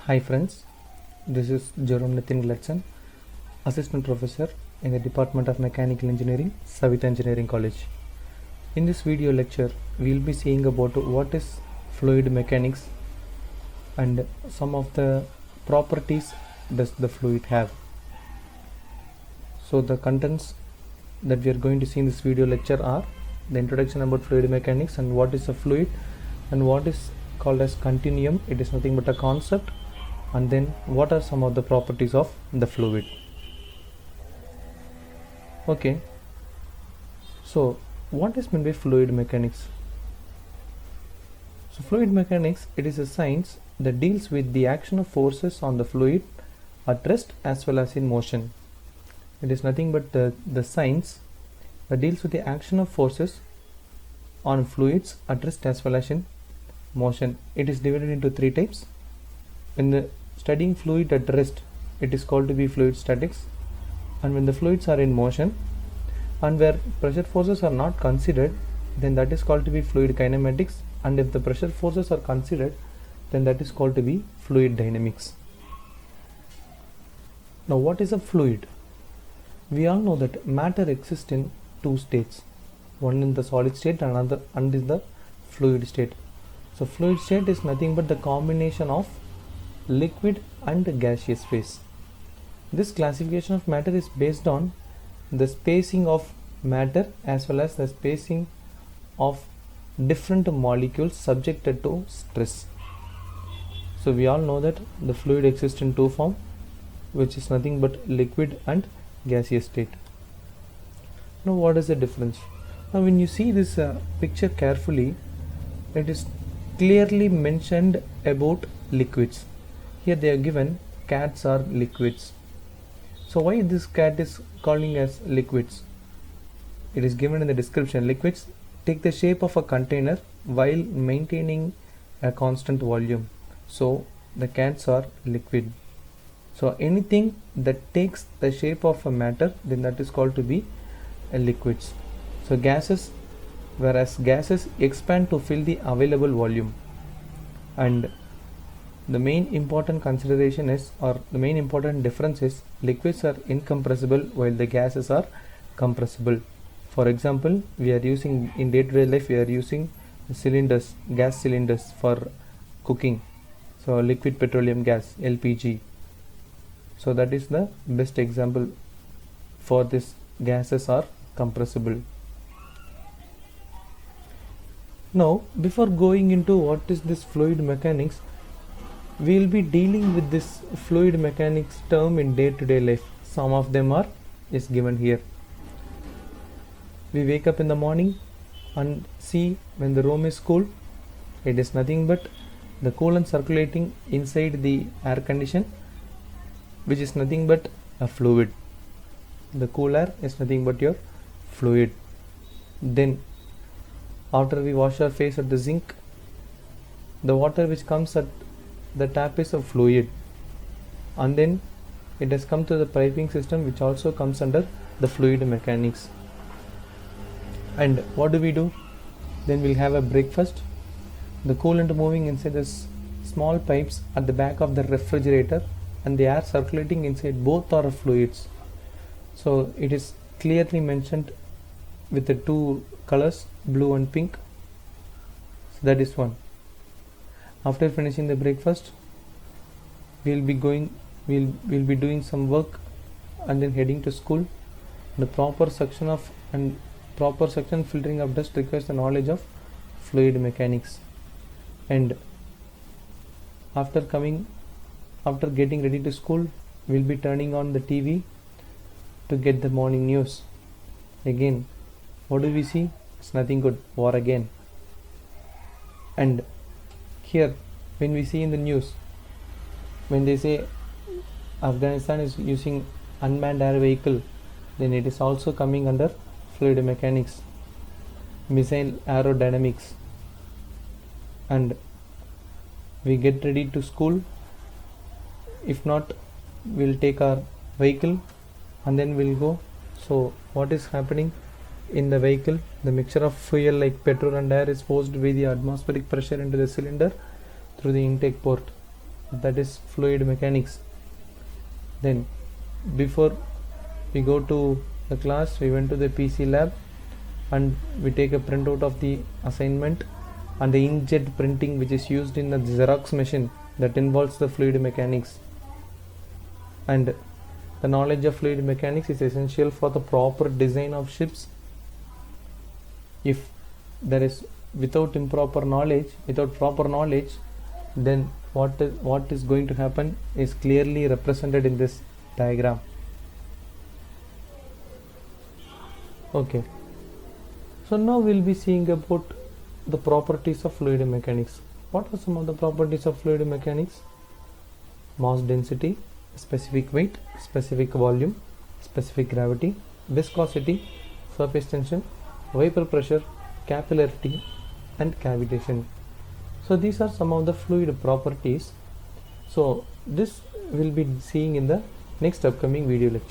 Hi friends, this is Jerome Nitin Gladson, Assistant Professor in the Department of Mechanical Engineering, Savita Engineering College. In this video lecture, we will be seeing about what is fluid mechanics and some of the properties does the fluid have. So the contents that we are going to see in this video lecture are the introduction about fluid mechanics and what is a fluid and what is called as continuum. It is nothing but a concept. And then what are some of the properties of the fluid. Okay, so what is meant by fluid mechanics? So fluid mechanics, it is a science that deals with the action of forces on the fluid at rest as well as in motion. It is nothing but the science that deals with the action of forces on fluids at rest as well as in motion. It is divided into three types. In the studying fluid at rest, it is called to be fluid statics, and when the fluids are in motion and where pressure forces are not considered, then that is called to be fluid kinematics, and if the pressure forces are considered, then that is called to be fluid dynamics. Now what is a fluid? We all know that matter exists in two states, one in the solid state and another and is the fluid state. So fluid state is nothing but the combination of liquid and gaseous phase. This classification of matter is based on the spacing of matter as well as the spacing of different molecules subjected to stress. So we all know that the fluid exists in two forms, which is nothing but liquid and gaseous state. Now what is the difference? Now when you see this picture carefully, it is clearly mentioned about liquids. Here they are given cats are liquids. So why this cat is calling as liquids? It is given in the description. Liquids take the shape of a container while maintaining a constant volume. So the cats are liquid. So anything that takes the shape of a matter, then that is called to be a liquids. So gases, whereas gases expand to fill the available volume, and the main important consideration is, or the main important difference is, liquids are incompressible while the gases are compressible. For example, we are using in day-to-day life, we are using cylinders, gas cylinders for cooking. So liquid petroleum gas, LPG. So that is the best example for this. Gases are compressible. Now before going into what is this fluid mechanics, we will be dealing with this fluid mechanics term in day-to-day life. Some of them is given here. We wake up in the morning and see when the room is cool, it is nothing but the coolant circulating inside the air condition, which is nothing but a fluid. The cool air is nothing but your fluid. Then after we wash our face at the sink, the water which comes at the tap is a fluid, and then it has come to the piping system, which also comes under the fluid mechanics. And what do? Then we'll have a breakfast. The coolant moving inside the small pipes at the back of the refrigerator, and the air circulating inside both are fluids. So it is clearly mentioned with the two colors, blue and pink. So that is one. After finishing the breakfast, we'll be doing some work and then heading to school. The proper suction filtering of dust requires the knowledge of fluid mechanics. And after getting ready to school, we'll be turning on the TV to get the morning news. Again, what do we see? It's nothing good, war again. And here, when we see in the news, when they say Afghanistan is using unmanned air vehicle, then it is also coming under fluid mechanics, missile aerodynamics. And we get ready to school. If not, we'll take our vehicle and then we'll go. So what is happening in the vehicle? The mixture of fuel like petrol and air is forced by the atmospheric pressure into the cylinder through the intake port. that is fluid mechanics. Then before we go to the class, we went to the PC lab and we take a printout of the assignment and the inkjet printing which is used in the Xerox machine that involves the fluid mechanics. And the knowledge of fluid mechanics is essential for the proper design of ships. If there is without proper knowledge, then what is going to happen is clearly represented in this diagram. Okay, so now we'll be seeing about the properties of fluid mechanics. What are some of the properties of fluid mechanics? Mass density, specific weight, specific volume, specific gravity, viscosity, surface tension, vapor pressure, capillarity, and cavitation. So these are some of the fluid properties. So this will be seeing in the next upcoming video lecture.